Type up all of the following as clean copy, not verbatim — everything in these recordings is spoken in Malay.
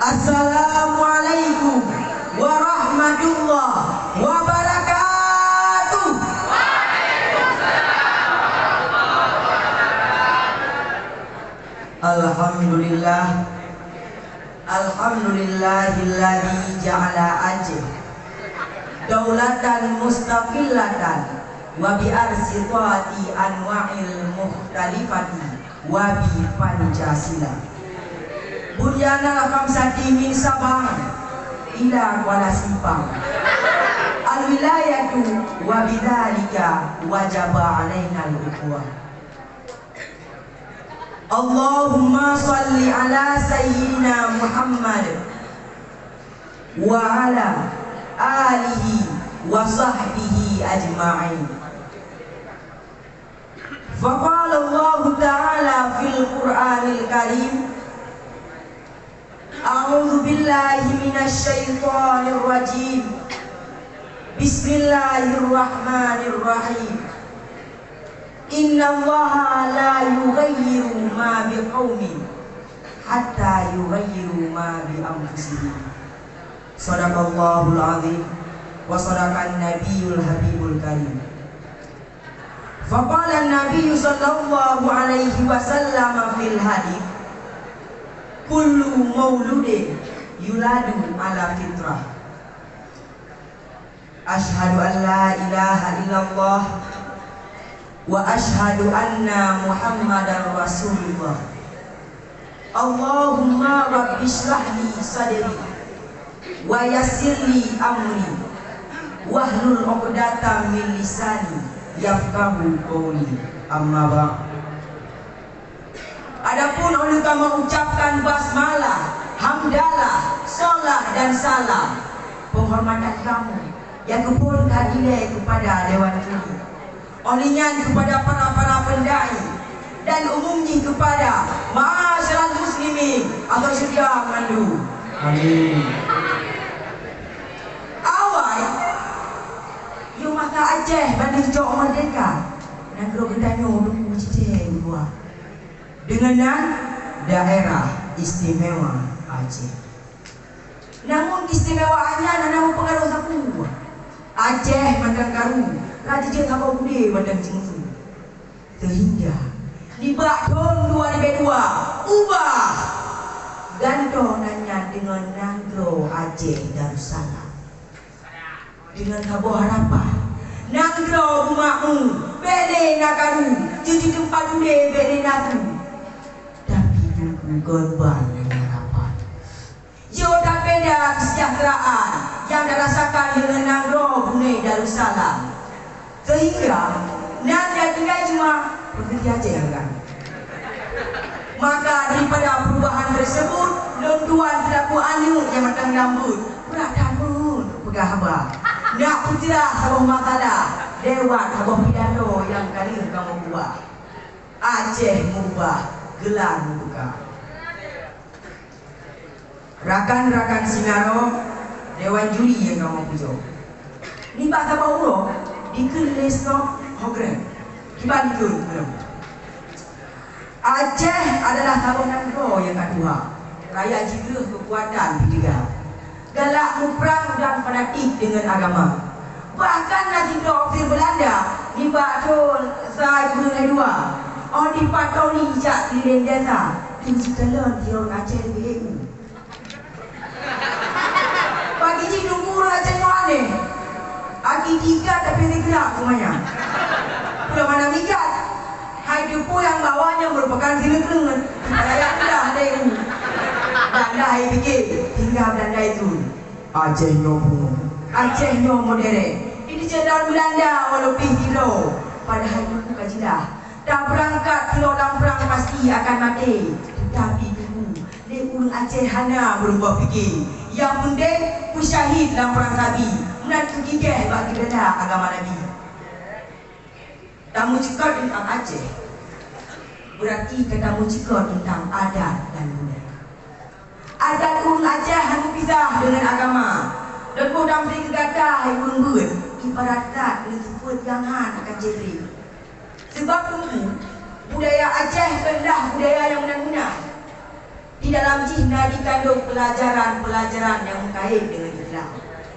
Assalamualaikum warahmatullahi wabarakatuh. Alhamdulillah, alhamdulillahilladzi ja'ala Aceh daulatan mustaqillatan wa bi arsitati anwa'il mukhtalifati wa bi Pancasila. Bunyana khamsati min Sabang ila Kuala Simpang. Al-wilayatu wa bidzalika wajaba alaina al-ukhuwah. Allahumma salli ala sayyidina Muhammad wa ala alihi wa sahbihi ajma'in. Faqala Allah ta'ala fil Qur'anil Karim, A'udzu billahi minasy syaithanir rajim. Bismillahirrahmanirrahim. Innallaha la yughayyiru ma biqaumin hatta yughayyiru ma bi anfusihim. Shadaqallahul azim wa sadaqan nabiyul habibul karim. Faqala an-nabiy sallallahu alaihi wasallam fil hadits, kullu mauludin yuladu ala fitrah. Ashhadu an la ilaha illallah wa ashhadu anna Muhammadar Rasulullah. Allahumma rabbi shrah li sadri wa yassir li amri wahlul 'uqdatam min lisani yafqahu qawli. Amma ba'd. Adapun oleh kamu mengucapkan basmalah, hamdalah, sholat dan salam, penghormatan kamu yang kupurkan nilai kepada Dewan ini, olehnya kepada para pendai dan umumnya kepada masyarakat muslimin atau sedang mandu. Amin. Awal you mata Aceh banding Jok Merdeka dan Grogedanyo dulu cicing dua dengan daerah istimewa Aceh. Namun keistimewaannya namun pengaruh sapu Aceh mandang karu raja je kabau bude mandang cingsu, sehingga di tahun 2002 ubah gandonannya dengan Nanggro Aceh Darussalam dengan kabau harapan Nanggro rumahmu bele nakaru jadi tempat bude bele naku korban dengan harapan. Yo tak beda kesejahteraan yang dirasakan dengan Nanggro Bunei Darussalam, sehingga Nanda tinggal cuma bekerja aja kan. Maka daripada perubahan tersebut, lontuan terlaku anu yang matang rambut berat pun pegah haba. Nak putra sabah masalah Dewan sabah pidano yang kali kamu buat Aceh mubah gelar buka. Rakan-rakan Singaro Dewan Juri yang kamu pujo ni bahasa bau dikelis no hogren kibali kun belum. Aceh adalah tarunan ko yang kedua, raya jigra kekuatan ketiga, galak muprang dan fanatik dengan agama. Bahkan nanti ofisir Belanda di Batul saya guna dua di patoni jak di desa tinggi kelon di orang Aceh BU. Pagi ni nunggu Aceh ni aki tiga tapi gerak semuanya. Pulau mana mikat hidup yang bawahnya merupakan silengan rakyat dah ada Belanda hai fikir tinggal Belanda itu Aceh nyomu Aceh nyomu modern ini cedera Belanda walaupun kilo padahal aku kajilah dah berangkat kilo dalam perang pasti akan mati, tetapi tunggu dia urang Aceh hana berubah fikir yang penting ku syahid dalam perang Sabi menantu gigih bagi bela agama Nabi. Tamu cakap tentang Aceh berarti katamu cakap tentang adat dan budaya. Adat urang Aceh hanya pisah dengan agama dan kodam si kegadah urang ber ibarat tat dengan sifat yang han akan jadi. Sebab tunggu budaya Aceh adalah budaya yang benar-benar di dalam Cina dikandung pelajaran-pelajaran yang berkait dengan Islam.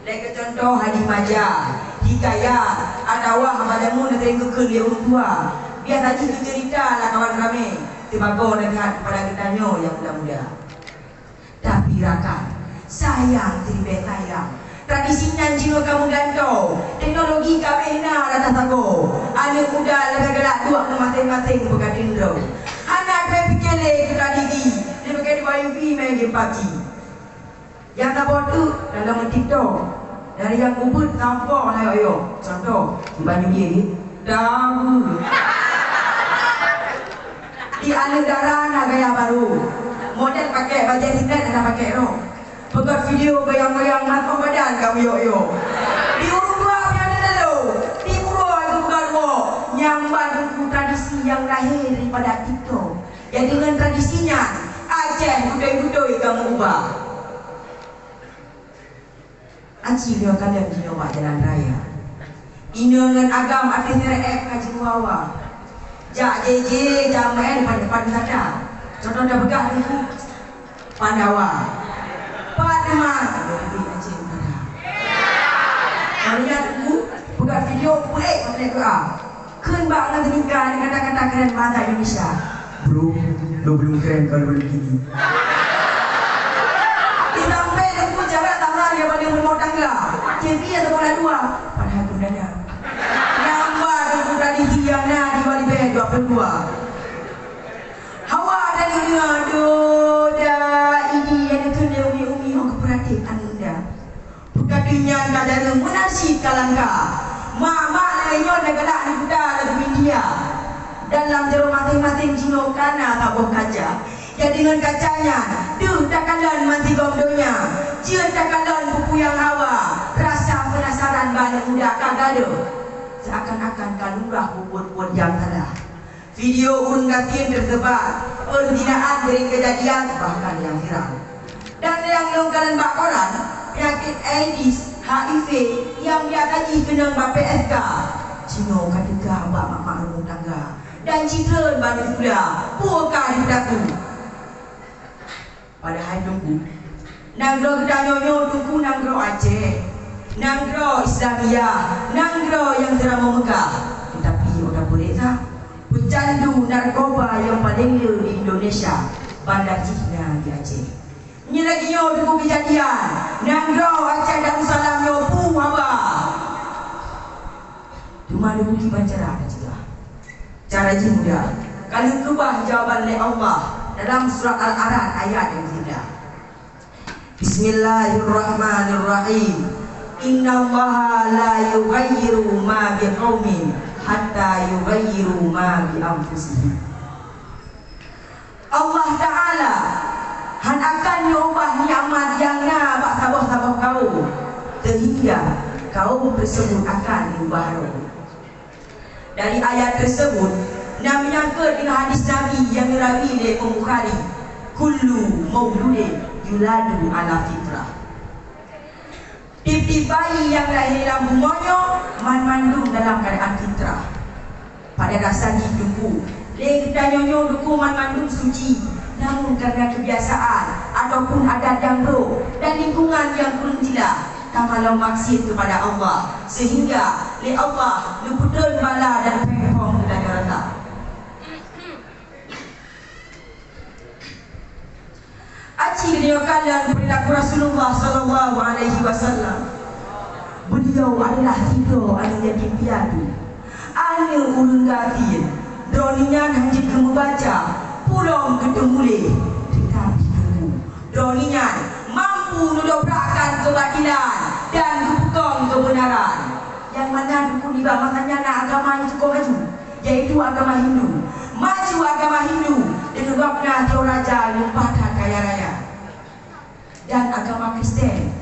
Like contoh hadis majah, hikayat, atau abadamu negeri kekal dia orang tua. Biasa saja cerita lah kawan kami. Tiba-tiba lihat kepada kitanya yang muda-muda. Tapi rakan, sayang tidak sayang. Tradisinya Cina kamu gantau, teknologi kami nak datang tago. Anak muda lebih gelak dua masing-masing berkati indro. Anak saya fikir ke tradisi, dia pakai di wifi main game PUBG. Yang tak bodoh dalam TikTok, dari yang kubut nampak lah yo. Contoh di Banyu dia ni, dah. Di anak darah nak gaya baru, model pakai baju sinnet nak pakai rok. Pegang video goyang-goyang matang badan kamu yo. Di Uruguay yang ada tu, di Purua itu bukan wo. Nyambang tradisi yang lahir daripada TikTok. Yang dengan tradisinya Aceh budai-budai kamu ubah. Aci dia kalian di Nyoba Jalan Raya. Ini dengan agam artis nerek kaji muawa. Jak JJ jamen pada depan sana. Contoh dah begah ni Pandawa. Padma lebih Aceh Utara. Kalian tunggu buka video boleh pada doa. Kun bak nak nikah dengan kata-kata keren bahasa Indonesia. Bro, lo belum keren kalau belum gini. Sampai tunggu jarak tangan dia pada rumah tangga. TV atau bola dua. Padahal tu dada. Nambah tunggu tradisi yang nak di Bali Bay 22. Hawa dan dunia doda ini yang kena umi-umi orang perhatian anda. Bukannya kadang menasib kalangka. Mak-mak lainnya negara di Buddha lagu India. Dalam jero masing-masing Cina kana tabuh kaca. Yang dengan kacanya, duh takalan manti gomdonya. Cian takalan buku yang hawa. Rasa penasaran banyak muda kagado. Seakan-akan kalurah bubur-bubur yang salah. Video unggahan tersebar, perzinaan dari kejadian bahkan yang viral. Dan yang longgaran bakoran, penyakit AIDS, HIV yang diataji kena PSK. Cina ketika abang mak rumah tangga dan citra banyak pula buka di daku. Padahal tunggu, nanggro kedanyonyo tunggu nanggro Aceh, nanggro Islamia, nanggro yang telah memegah. Tetapi orang boleh tak? Pecandu narkoba yang paling liar di Indonesia, Bandar Cina di Aceh. Ini lagi yo tunggu kejadian, nanggro Aceh Darussalam yo pun abah. Cuma ada bukti bancara juga. Cara mudah. Kalau kubah jawaban oleh Allah dalam surah Al-A'raf ayat yang ketiga. Bismillahirrahmanirrahim. Innallaha la yughayyiru ma biqaumin hatta yughayyiru ma bi anfusihim. Allah Ta'ala han akan mengubah nikmat yang na bak sabah-sabah kau sehingga kaum tersebut akan diubah. Dari ayat tersebut nak menyangkut dengan hadis Nabi yang dirawi oleh Imam Bukhari, kullu mauludin yuladu ala fitrah. Tiap-tiap bayi yang lahir dalam bumanya mandung dalam keadaan fitrah. Pada dasarnya tunggu leh kita nyonyo duku mandung suci, namun karena kebiasaan ataupun adat yang buruk dan lingkungan yang kurang jelas, kamalau maksud kepada Allah sehingga oleh Allah luputul bala dan penghong dan rata. Aci beliau kalian perilaku Rasulullah sallallahu alaihi wasallam. Beliau adalah tiga anu yatim piatu. Anu ulun gatin, droninya hanjit ke membaca, pulang ke temulih. Tetapi tunggu, droninya mampu mendobrakkan kebatilan dan kebukong kebenaran. Yang mana dukun di bawah masanya nak agama yang cukup maju, yaitu agama Hindu. Maju agama Hindu dengan wakna Tio Raja yang padat kaya raya. Dan agama Kristen,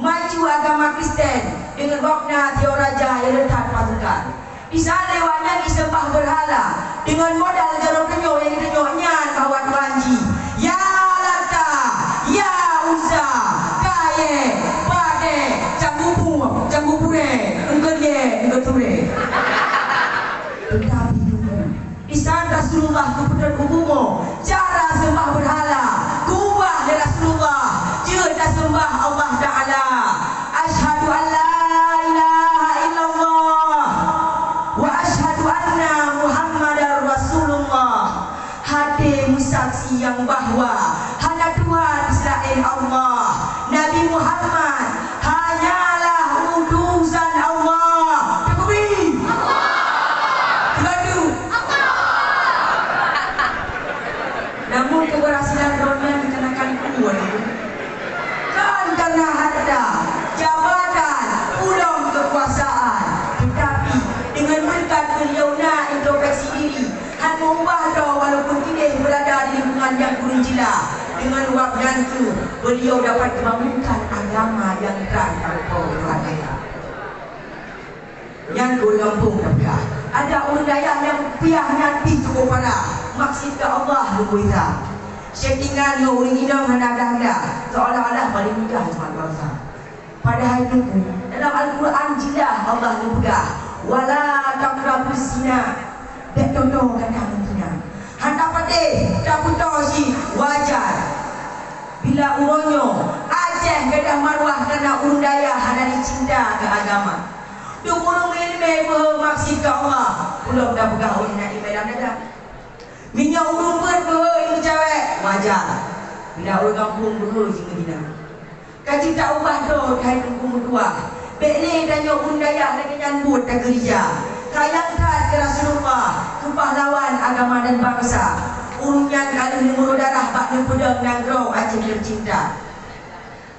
maju agama Kristen dengan wakna Tio Raja yang letak pasukan. Di sana lewatnya disembah berhala dengan modal jarum kenyok yang dikenyoknya kawan banji. Ya Lata, Ya Uzza, Kaye, Bade, Canggupu, Canggupure, Enggelye, Enggeture. Tetapi dulu di sana Rasulullah kepada umummu cara sembah berhala, saksi yang bahwa hanya Tuhan selain Allah. Nabi Muhammad hanyalah utusan Allah. Takbir. Teradu. Namun keberhasilan dunia dikenakan kuat kan karena harta, jabatan, pulang kekuasaan. Tetapi dengan berkat beliau nak introspeksi diri, han mengubah dah walaupun tidak berada di lingkungan yang kurang jelas. Dengan waktu itu beliau dapat membangunkan agama yang terang Tuhan. Yang kurang dah ada orang daya yang piah nanti cukup pada maksud ke Allah lupa. Settingan yang orang inang hendak-hendak seolah-olah paling mudah cuma bangsa. Padahal itu dalam Al-Quran jelas Allah berpegang wala taqrabus zina. Dek contoh kadang zina. Hendak patih tak putar si wajar. Bila uronyo Aceh gadah marwah kerana urun daya hendak dicinta ke agama. Dia burung ilmu bermaksud ke Allah. Pulau dah pegang orang nak ilmu dalam dada. Minyak urung ilmu cewek wajar. Bila orang kampung je Medina. Kaji tak ubah dah hai kampung berdua. Bekle dan yo undaya lagi nyambut ke gereja. Kayang tat ke Rasulullah, ke pahlawan agama dan bangsa. Urunyan kali mulu darah bak ni pedang nanggro Aceh tercinta.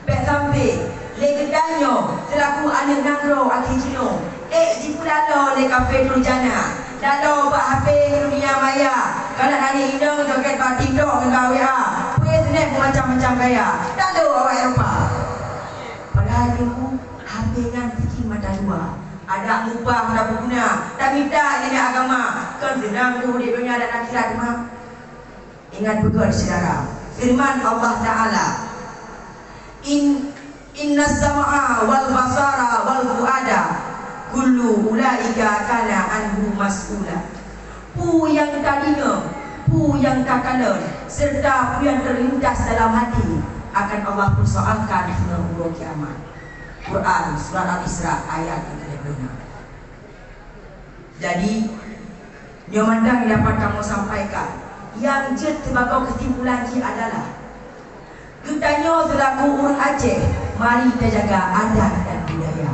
Bek sampai legendanyo selaku anak nanggro Aceh Cino. Jipulalo le kafe Turjana. Lalu buat HP dunia maya. Kalau hari ini joget batik dok dengan WA. Punya senek macam-macam gaya. Lalu awak Eropah. Padahal itu HP kan bikin mata dua. Ada mubah, ada berguna. Tak minta ini agama. Kan senang tu di dunia dan akhirat mah. Ingat betul saudara. Firman Allah Ta'ala. Inna sama'a wal basara wal fuada. Kullu ulaika kana anhu mas'ula. Pu yang tadinya, pu yang tak kala, serta pu yang terlintas dalam hati akan Allah persoalkan di hari kiamat. Quran surah Al-Isra ayat yang ke-26. Jadi, nyomandang yang dapat kamu sampaikan, yang je sebagai kesimpulan ini adalah ketanya selaku orang Aceh, mari kita jaga adat dan budaya.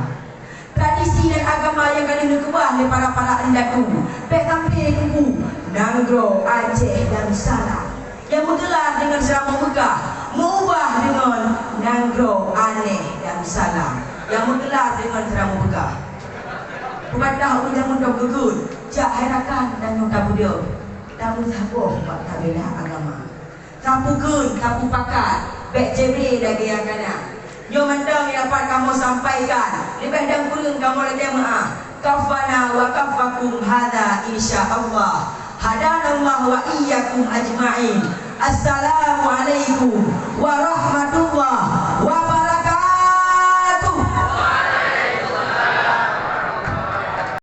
Tradisi dan agama yang kali dikubah oleh para endatu. Baik sampai kubu Nanggro Aceh Darussalam yang menggelar dengan serama megah, mengubah dengan Nanggro Aneh Darussalam yang menggelar dengan serama megah. Kepada orang yang mentok gegun, jak herakan dan nyota budak. Tamu sabuh buat kabilah agama. Sapu gun, sapu pakat, baik jebre lagi yang kanan. Yang mendang yang dapat kamu sampaikan lebih dan kurang kamu lagi maaf. Kafana wa kafakum hadha insyaallah. Hadanallahu wa iyyakum ajma'in. Assalamualaikum warahmatullahi